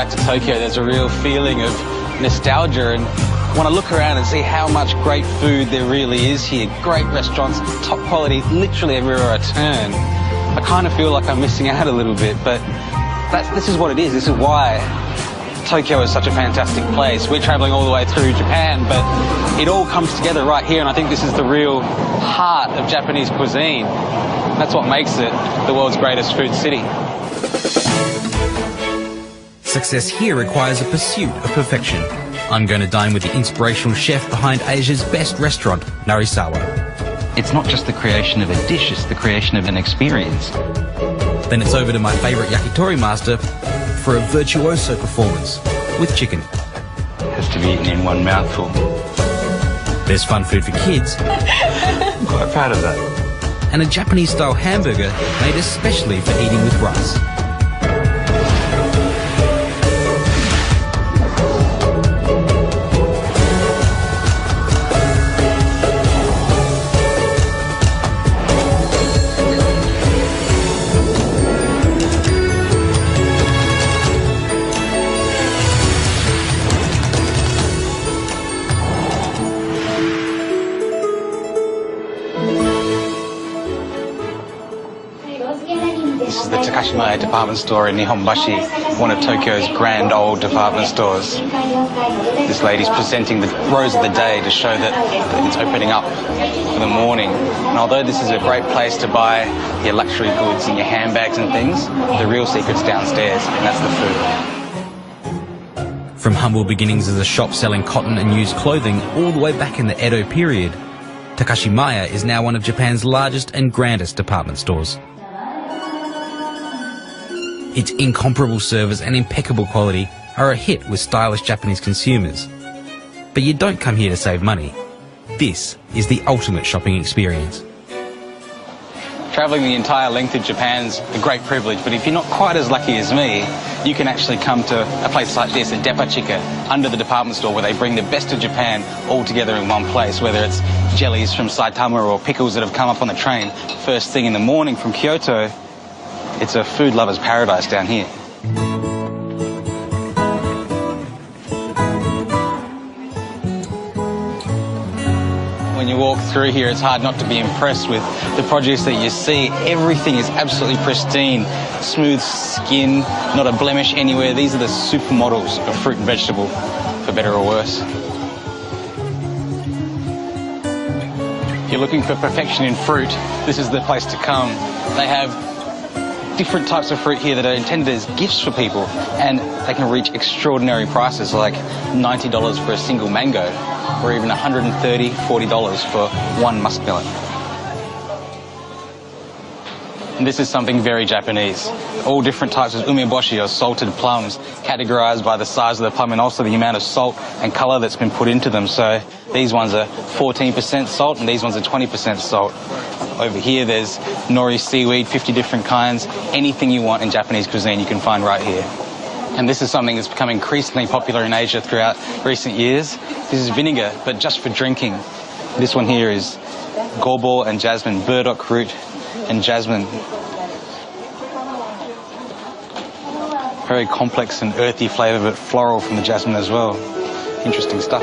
back to Tokyo, there's a real feeling of nostalgia, and want to look around and see how much great food there really is here. Great restaurants, top quality, literally everywhere I turn. I kind of feel like I'm missing out a little bit, but this is what it is. This is why Tokyo is such a fantastic place. We're travelling all the way through Japan, but it all comes together right here, and I think this is the real heart of Japanese cuisine. That's what makes it the world's greatest food city. Success here requires a pursuit of perfection. I'm going to dine with the inspirational chef behind Asia's best restaurant, Narisawa. It's not just the creation of a dish, it's the creation of an experience. Then it's over to my favourite yakitori master for a virtuoso performance with chicken. It has to be eaten in one mouthful. There's fun food for kids. I'm quite proud of that. And a Japanese-style hamburger made especially for eating with rice. This is the Takashimaya department store in Nihonbashi, one of Tokyo's grand old department stores. This lady's presenting the rose of the day to show that it's opening up for the morning. And although this is a great place to buy your luxury goods and your handbags and things, the real secret's downstairs, and that's the food. From humble beginnings as a shop selling cotton and used clothing all the way back in the Edo period, Takashimaya is now one of Japan's largest and grandest department stores. Its incomparable service and impeccable quality are a hit with stylish Japanese consumers. But you don't come here to save money. This is the ultimate shopping experience. Travelling the entire length of Japan's a great privilege, but if you're not quite as lucky as me, you can actually come to a place like this, a Depachika, under the department store, where they bring the best of Japan all together in one place, whether it's jellies from Saitama or pickles that have come up on the train first thing in the morning from Kyoto. It's a food lover's paradise down here. When you walk through here, it's hard not to be impressed with the produce that you see. Everything is absolutely pristine, smooth skin, not a blemish anywhere. These are the supermodels of fruit and vegetable, for better or worse. If you're looking for perfection in fruit, this is the place to come. They have different types of fruit here that are intended as gifts for people, and they can reach extraordinary prices like $90 for a single mango, or even $130, $40 for one muskmelon. And this is something very Japanese. All different types of umeboshi, or salted plums, categorized by the size of the plum and also the amount of salt and color that's been put into them. So these ones are 14% salt and these ones are 20% salt. Over here there's nori seaweed, 50 different kinds. Anything you want in Japanese cuisine you can find right here. And this is something that's become increasingly popular in Asia throughout recent years. This is vinegar, but just for drinking. This one here is gobo and jasmine, burdock root and jasmine. Very complex and earthy flavour, but floral from the jasmine as well. Interesting stuff.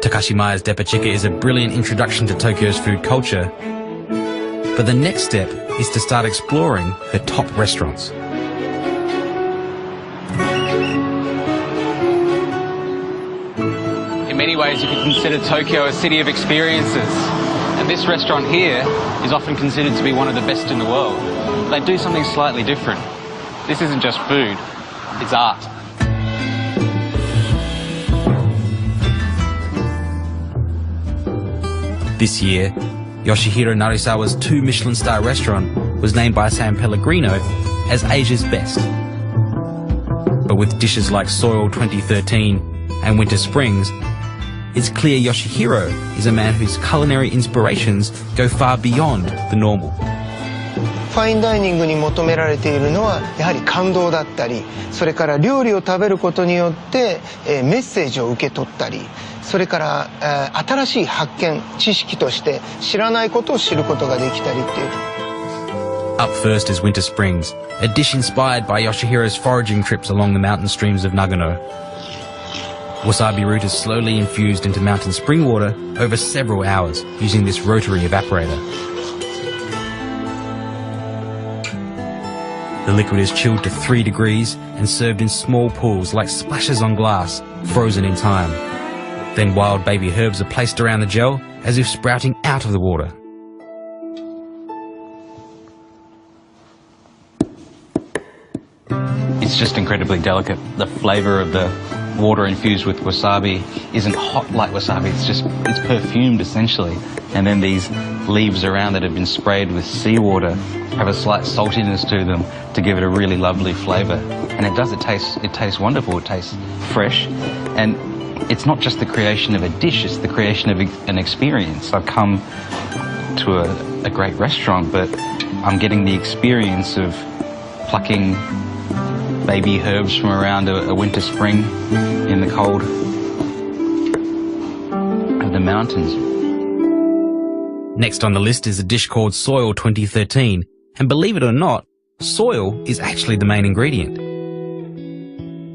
Takashimaya's Depachika is a brilliant introduction to Tokyo's food culture. But the next step is to start exploring the top restaurants. In many ways, you could consider Tokyo a city of experiences. And this restaurant here is often considered to be one of the best in the world. They do something slightly different. This isn't just food, it's art. This year, Yoshihiro Narisawa's 2 Michelin-star restaurant was named by San Pellegrino as Asia's best. But with dishes like Soil 2013 and Winter Springs, it's clear Yoshihiro is a man whose culinary inspirations go far beyond the normal. ファインダイニングに求められているのはやはり感動だったり、それから料理を食べることによってメッセージを受け取ったり、それから新しい発見、知識として知らないことを知ることができたりっていう。Up first is winter springs, a dish inspired by Yoshihiro's foraging trips along the mountain streams of Nagano. Wasabi root is slowly infused into mountain spring water over several hours using this rotary evaporator. The liquid is chilled to 3 degrees and served in small pools like splashes on glass, frozen in time. Then wild baby herbs are placed around the gel as if sprouting out of the water. It's just incredibly delicate. The flavour of the water infused with wasabi isn't hot like wasabi, it's perfumed essentially. And then these leaves around that have been sprayed with seawater have a slight saltiness to them to give it a really lovely flavour. And it tastes wonderful, it tastes fresh. And it's not just the creation of a dish, it's the creation of an experience. I've come to a great restaurant, but I'm getting the experience of plucking baby herbs from around a winter spring in the cold of the mountains. Next on the list is a dish called Soil 2013, and believe it or not, soil is actually the main ingredient.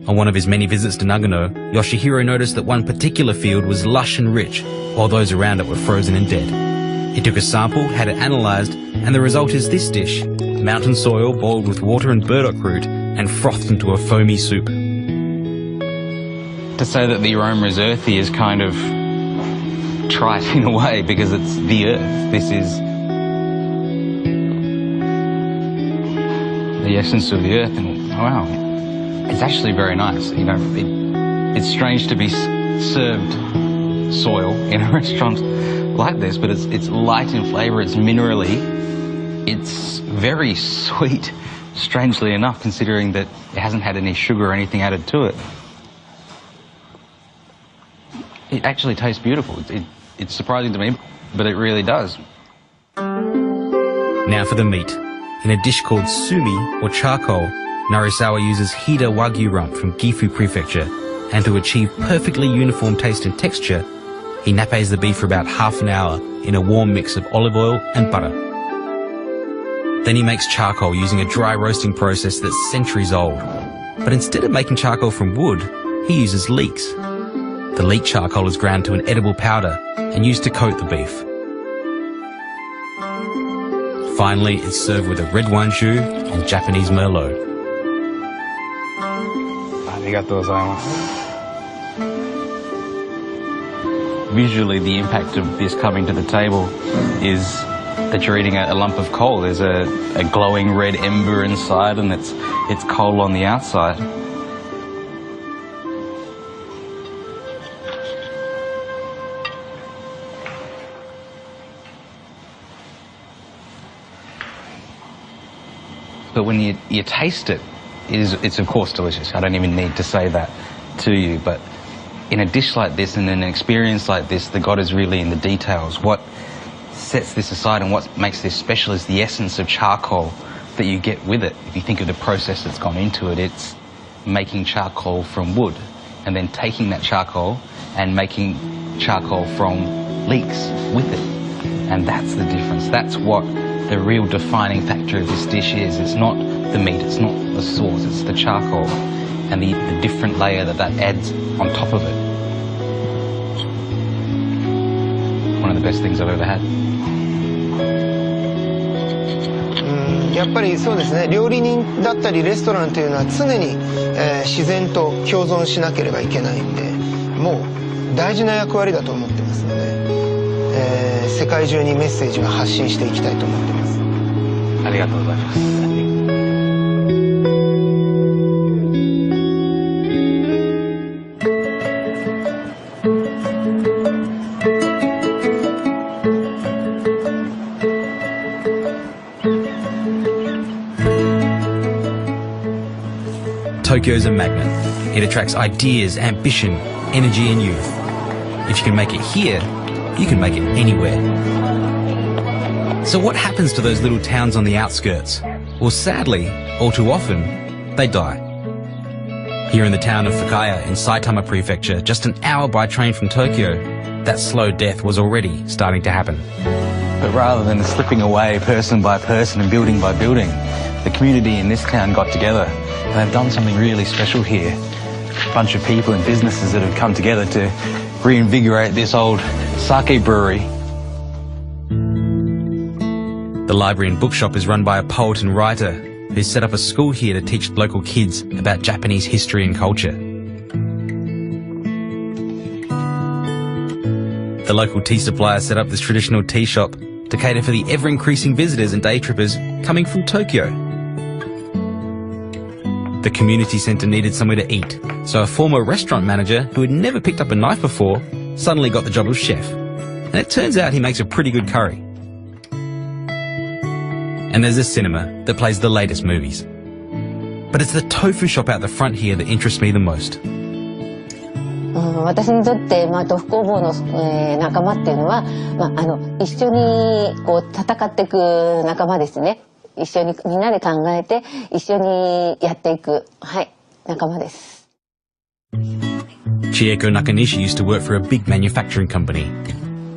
On one of his many visits to Nagano, Yoshihiro noticed that one particular field was lush and rich, while those around it were frozen and dead. He took a sample, had it analysed, and the result is this dish: mountain soil boiled with water and burdock root and frothed into a foamy soup. To say that the aroma is earthy is kind of trite in a way, because it's the earth. This is the essence of the earth, and wow, it's actually very nice. You know, it's strange to be served soil in a restaurant like this, but it's light in flavour, it's minerally, it's very sweet, strangely enough, considering that it hasn't had any sugar or anything added to it. It actually tastes beautiful. It's surprising to me, but it really does. Now for the meat. In a dish called sumi, or charcoal, Narisawa uses Hida Wagyu rump from Gifu Prefecture, and to achieve perfectly uniform taste and texture, he napes the beef for about half an hour in a warm mix of olive oil and butter. Then he makes charcoal using a dry roasting process that's centuries old. But instead of making charcoal from wood, he uses leeks. The leek charcoal is ground to an edible powder and used to coat the beef. Finally, it's served with a red wine shoe and Japanese merlot. Arigatou gozaimasu. Visually, the impact of this coming to the table is that you're eating a lump of coal. There's a glowing red ember inside, and it's coal on the outside. But when you taste it, it's of course delicious. I don't even need to say that to you. But in a dish like this and in an experience like this, the God is really in the details. What sets this aside and what makes this special is the essence of charcoal that you get with it. If you think of the process that's gone into it, it's making charcoal from wood and then taking that charcoal and making charcoal from leeks with it. And that's the difference. That's what the real defining factor of this dish is. It's not the meat, it's not the sauce, it's the charcoal and the different layer that adds on top of it. One of the best things I've ever had. やっぱりそうですね、料理人だったりレストランというのは常に、自然と共存しなければいけないんで、もう大事な役割だと思ってますので、世界中にメッセージを発信していきたいと思ってます。ありがとうございます。Tokyo's a magnet. It attracts ideas, ambition, energy and youth. If you can make it here, you can make it anywhere. So what happens to those little towns on the outskirts? Well, sadly, all too often, they die. Here in the town of Fukaya in Saitama Prefecture, just an hour by train from Tokyo, that slow death was already starting to happen. But rather than slipping away person by person and building by building, the community in this town got together and they've done something really special here. A bunch of people and businesses that have come together to reinvigorate this old sake brewery. The library and bookshop is run by a poet and writer who set up a school here to teach local kids about Japanese history and culture. The local tea supplier set up this traditional tea shop to cater for the ever-increasing visitors and day trippers coming from Tokyo. The community centre needed somewhere to eat, so a former restaurant manager who had never picked up a knife before suddenly got the job of chef. And it turns out he makes a pretty good curry. And there's a cinema that plays the latest movies. But it's the tofu shop out the front here that interests me the most. 私にとって、豆腐工房の、仲間っていうのは、一緒にこう戦っていく仲間ですね。一緒にみんなで考えて一緒にやっていく、はい、仲間です。Chieko Nakanishi used to work for a big manufacturing company.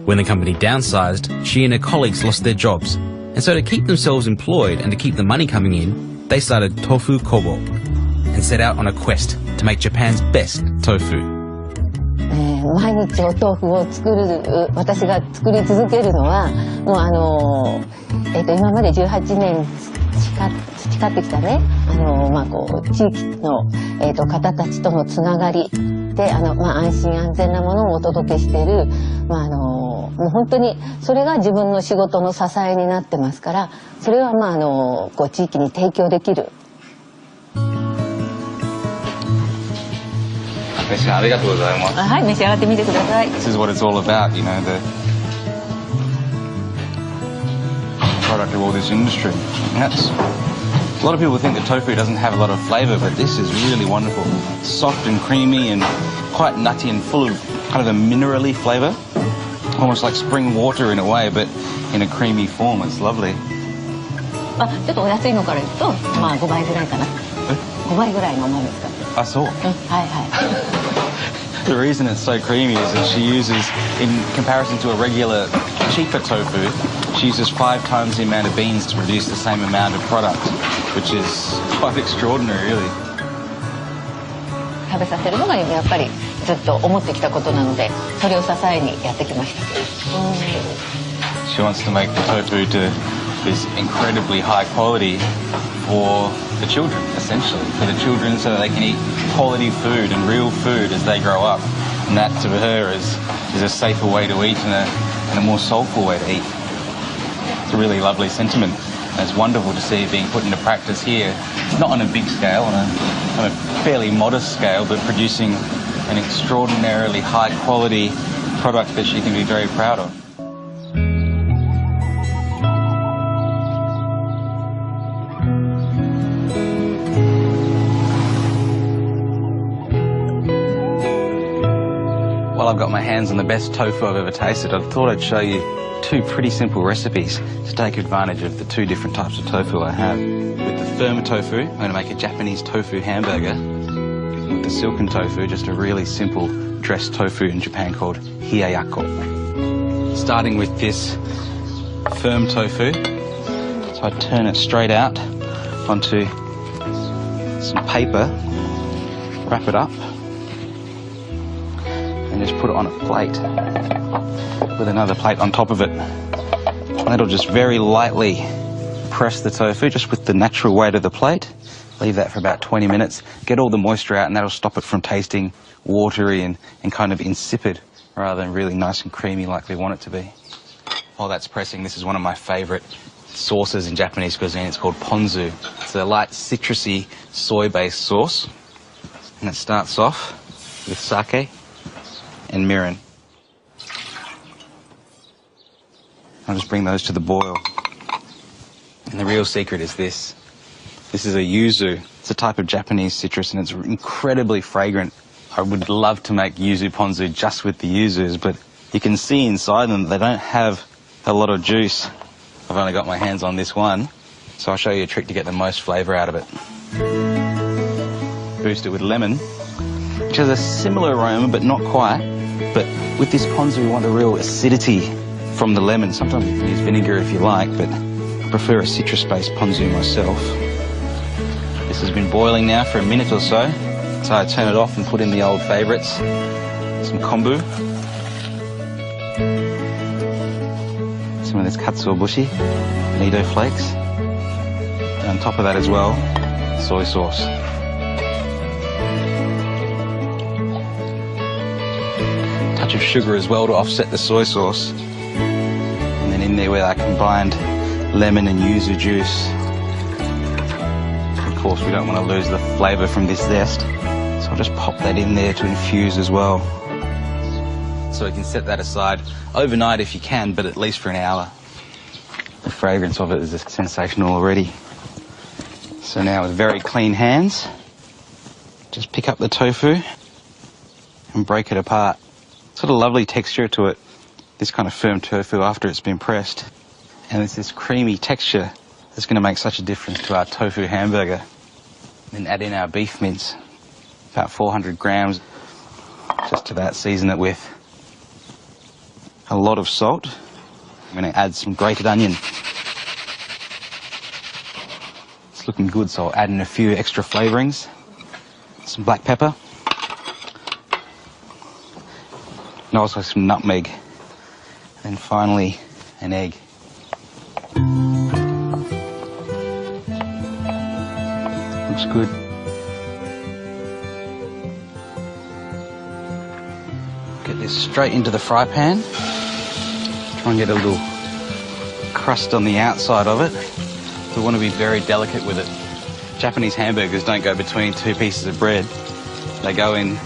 When the company downsized, she and her colleagues lost their jobs. And so to keep themselves employed and to keep the money coming in, they started Tofu Kobo and set out on a quest to make Japan's best tofu. 毎日お豆腐を作る、私が作り続けるのは、もう今まで18年培ってきたね、こう地域の、方たちとのつながりで、安心安全なものをお届けしている、もう本当にそれが自分の仕事の支えになってますから、それはこう地域に提供できる。ありがとうございます。はい、召し上がってみてください。This is what it's all about, you know, the product of all this industry. And that's, a lot of people think that tofu doesn't have a lot of flavour, but this is really wonderful. Soft and creamy and quite nutty and full of kind of a minerally flavour. Almost like spring water in a way, but in a creamy form. It's lovely. ちょっとお安いのから言うと、5倍ぐらいかな。5倍ぐらいのものですか。I saw. はいはい。The reason it's so creamy is that she uses, in comparison to a regular cheaper tofu, she uses 5 times the amount of beans to produce the same amount of product, which is quite extraordinary, really. 食べさせるのがやっぱりずっと思ってきたことなので、それを支えにやってきました。She wants to make the tofu to this incredibly high quality for the children, essentially, for the children so that they can eat quality food and real food as they grow up. And that to her is a safer way to eat and a more soulful way to eat. It's a really lovely sentiment. And it's wonderful to see it being put into practice here, not on a big scale, on a fairly modest scale, but producing an extraordinarily high quality product that she can be very proud of. While I've got my hands on the best tofu I've ever tasted, I thought I'd show you 2 pretty simple recipes to take advantage of the 2 different types of tofu I have. With the firm tofu, I'm going to make a Japanese tofu hamburger. With the silken tofu, just a really simple dressed tofu in Japan called hiyayako. Starting with this firm tofu, so I turn it straight out onto some paper, wrap it up, and just put it on a plate with another plate on top of it. And that'll just very lightly press the tofu just with the natural weight of the plate. Leave that for about 20 minutes, get all the moisture out, and that'll stop it from tasting watery and kind of insipid rather than really nice and creamy like we want it to be. While that's pressing, this is one of my favourite sauces in Japanese cuisine. It's called ponzu. It's a light citrusy soy-based sauce, and it starts off with sake and mirin. I'll just bring those to the boil. And the real secret is this. This is a yuzu. It's a type of Japanese citrus and it's incredibly fragrant. I would love to make yuzu ponzu just with the yuzus, but you can see inside them they don't have a lot of juice. I've only got my hands on this one, so I'll show you a trick to get the most flavour out of it. Boost it with lemon, which has a similar aroma but not quite. But with this ponzu we want a real acidity from the lemon. Sometimes you can use vinegar if you like, but I prefer a citrus-based ponzu myself. This has been boiling now for a minute or so, so I turn it off and put in the old favourites, some kombu, some of this katsuobushi, bonito flakes, and on top of that as well, soy sauce. Touch of sugar as well to offset the soy sauce, and then in there with our combined lemon and yuzu juice. Of course, we don't want to lose the flavour from this zest, so I'll just pop that in there to infuse as well. So you can set that aside overnight if you can, but at least for an hour. The fragrance of it is just sensational already. So now with very clean hands, just pick up the tofu and break it apart. Sort of lovely texture to it, this kind of firm tofu after it's been pressed. And it's this creamy texture that's going to make such a difference to our tofu hamburger. Then add in our beef mince, about 400 grams. Just to that, season it with a lot of salt. I'm going to add some grated onion. It's looking good, so I'll add in a few extra flavourings. Some black pepper. And also some nutmeg. And finally, an egg. Looks good. Get this straight into the fry pan. Try and get a little crust on the outside of it. We want to be very delicate with it. Japanese hamburgers don't go between two pieces of bread. They go in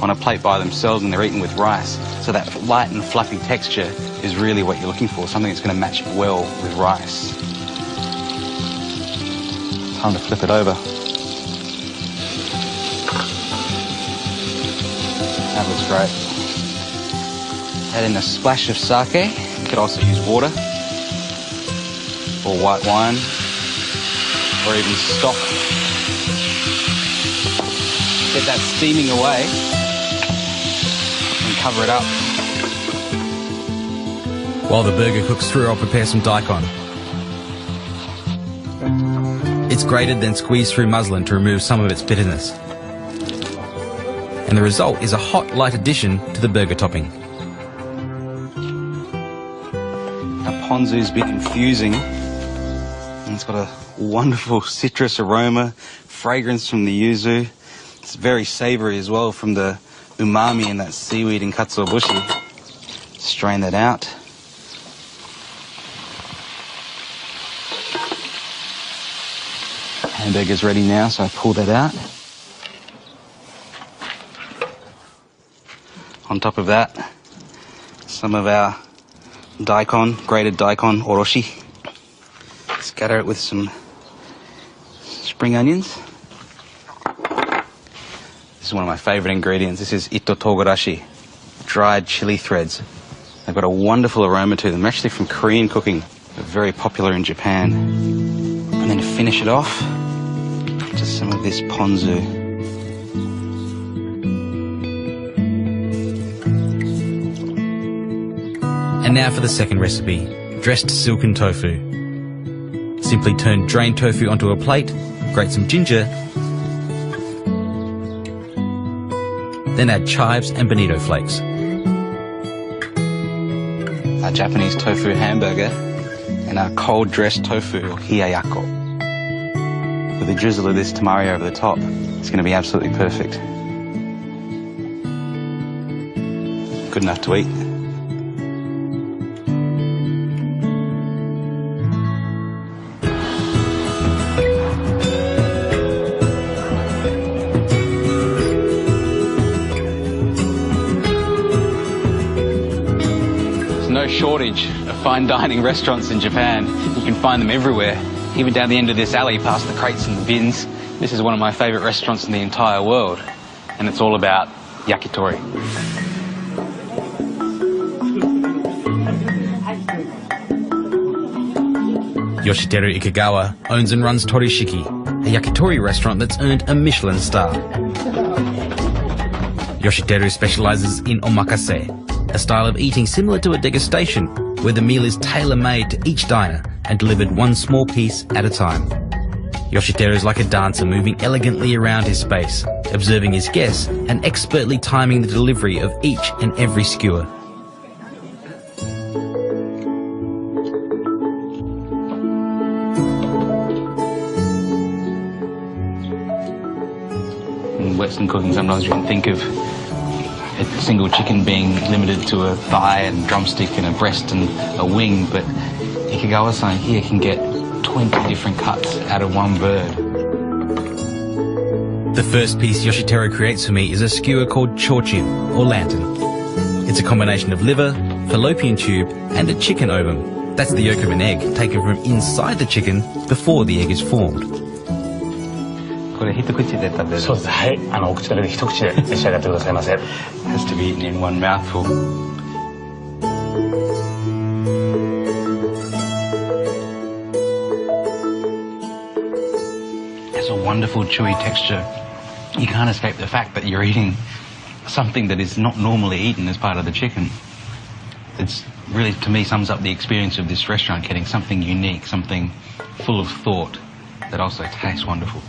on a plate by themselves and they're eaten with rice. So that light and fluffy texture is really what you're looking for, something that's going to match well with rice. Time to flip it over. That looks great. Add in a splash of sake. You could also use water or white wine or even stock. Get that steaming away and cover it up. While the burger cooks through, I'll prepare some daikon. It's grated, then squeezed through muslin to remove some of its bitterness. And the result is a hot, light addition to the burger topping. Our ponzu's been infusing, and it's got a wonderful citrus aroma, fragrance from the yuzu. It's very savoury as well from the umami in that seaweed and katsuobushi. Strain that out. Hamburger's ready now, so I pull that out. On top of that, some of our daikon, grated daikon oroshi. Scatter it with some spring onions. This is one of my favourite ingredients. This is ito togarashi, dried chili threads. They've got a wonderful aroma to them. They're actually from Korean cooking. They're very popular in Japan. And then to finish it off, just some of this ponzu. And now for the second recipe, dressed silken tofu. Simply turn drained tofu onto a plate, grate some ginger, then add chives and bonito flakes. Our Japanese tofu hamburger and our cold dressed tofu or hiyayako. With a drizzle of this tamari over the top, it's going to be absolutely perfect. Good enough to eat. No shortage of fine dining restaurants in Japan. You can find them everywhere, even down the end of this alley past the crates and the bins. This is one of my favourite restaurants in the entire world, and it's all about yakitori. Yoshiteru Ikegawa owns and runs Torishiki, a yakitori restaurant that's earned a Michelin star. Yoshiteru specialises in omakase, a style of eating similar to a degustation, where the meal is tailor-made to each diner and delivered one small piece at a time. Yoshiteru is like a dancer, moving elegantly around his space, observing his guests and expertly timing the delivery of each and every skewer. In Western cooking, sometimes you can think of a single chicken being limited to a thigh and drumstick and a breast and a wing, but Ikegawa-san here can get 20 different cuts out of one bird. The first piece Yoshiteru creates for me is a skewer called chorchin, or lantern. It's a combination of liver, fallopian tube and a chicken ovum. That's the yolk of an egg taken from inside the chicken before the egg is formed. これ一口で食べる。そうです。はい。お口だけで一口で召し上がってくださいませ。Has to be eaten in one mouthful. It's a wonderful chewy texture. You can't escape the fact that you're eating something that is not normally eaten as part of the chicken. It's really, to me, sums up the experience of this restaurant, getting something unique, something full of thought that also tastes wonderful.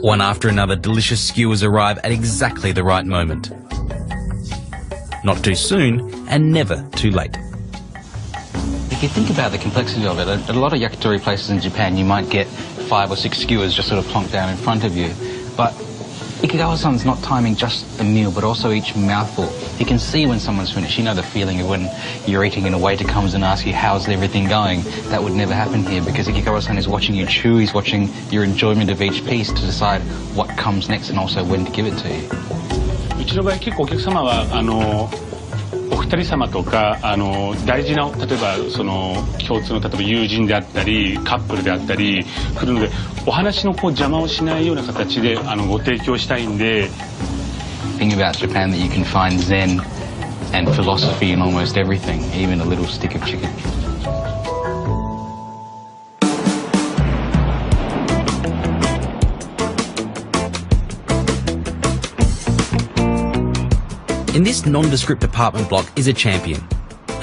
One after another, delicious skewers arrive at exactly the right moment. Not too soon and never too late. If you think about the complexity of it, at a lot of yakitori places in Japan, you might get 5 or 6 skewers just sort of plonked down in front of you. But Ikegawa-san's not timing just the meal, but also each mouthful. You can see when someone's finished. You know the feeling of when you're eating and a waiter comes and asks you, how's everything going? That would never happen here because Ikegawa-san is watching you chew, he's watching your enjoyment of each piece to decide what comes next and also when to give it to you. うちの場合結構お客様はお二人様とか大事な例えばその共通の例えば友人であったりカップルであったり来るのでお話の邪魔をしないような形でご提供したいんで。Thing about Japan that you can find zen and philosophy in almost everything, even a little stick of chicken. In this nondescript apartment block is a champion,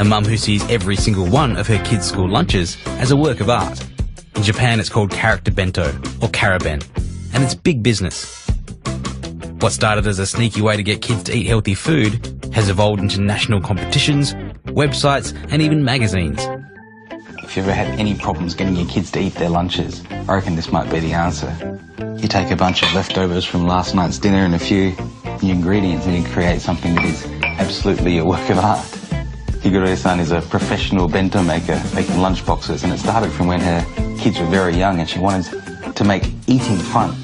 a mum who sees every single one of her kids' school lunches as a work of art. In Japan it's called character bento, or karaben, and it's big business. What started as a sneaky way to get kids to eat healthy food has evolved into national competitions, websites and even magazines. If you ever had any problems getting your kids to eat their lunches, I reckon this might be the answer. You take a bunch of leftovers from last night's dinner and a few new ingredients and you create something that is absolutely a work of art. Higure-san is a professional bento maker making lunch boxes, and it started from when her kids were very young and she wanted to make eating fun.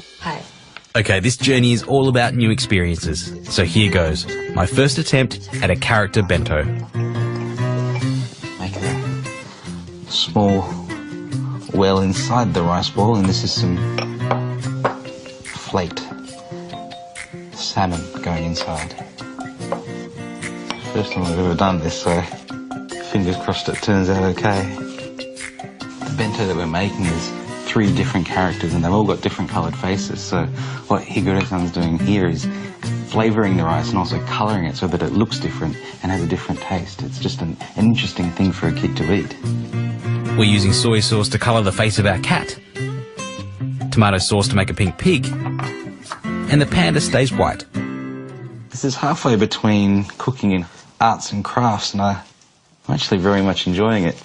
Okay, this journey is all about new experiences. So here goes, my first attempt at a character bento. Make a small well inside the rice ball, and this is some flaked salmon going inside. First time I've ever done this, so fingers crossed it turns out okay. The bento that we're making is 3 different characters and they've all got different coloured faces. So what Higure-san's doing here is flavouring the rice and also colouring it so that it looks different and has a different taste. It's just an interesting thing for a kid to eat. We're using soy sauce to colour the face of our cat, tomato sauce to make a pink pig, and the panda stays white. This is halfway between cooking and arts and crafts, and I'm actually very much enjoying it.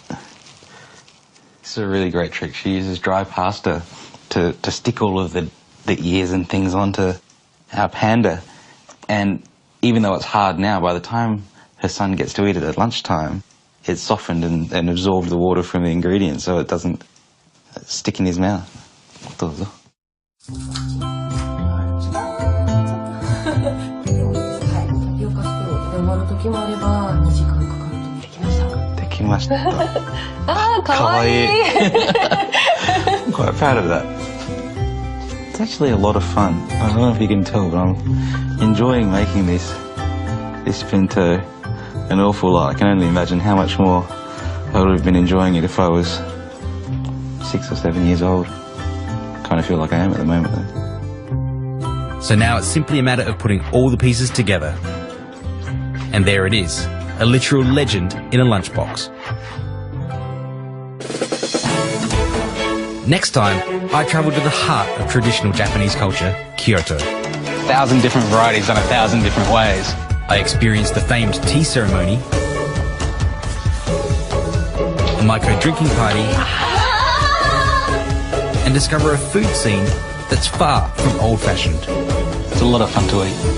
This is a really great trick. She uses dry pasta to stick all of the ears and things onto our panda. And even though it's hard now, by the time her son gets to eat it at lunchtime, it's softened and absorbed the water from the ingredients so it doesn't stick in his mouth. どうぞ。できました。あー、かわいい。 I'm quite proud of that. It's actually a lot of fun. I don't know if you can tell, but I'm enjoying making this bento an awful lot. I can only imagine how much more I would have been enjoying it if I was 6 or 7 years old. Kind of feel like I am at the moment though. So now it's simply a matter of putting all the pieces together. And there it is, a literal legend in a lunchbox. Next time, I travel to the heart of traditional Japanese culture, Kyoto. 1,000 different varieties done 1,000 different ways. I experienced the famed tea ceremony, a Maiko drinking party, and discover a food scene that's far from old-fashioned. It's a lot of fun to eat.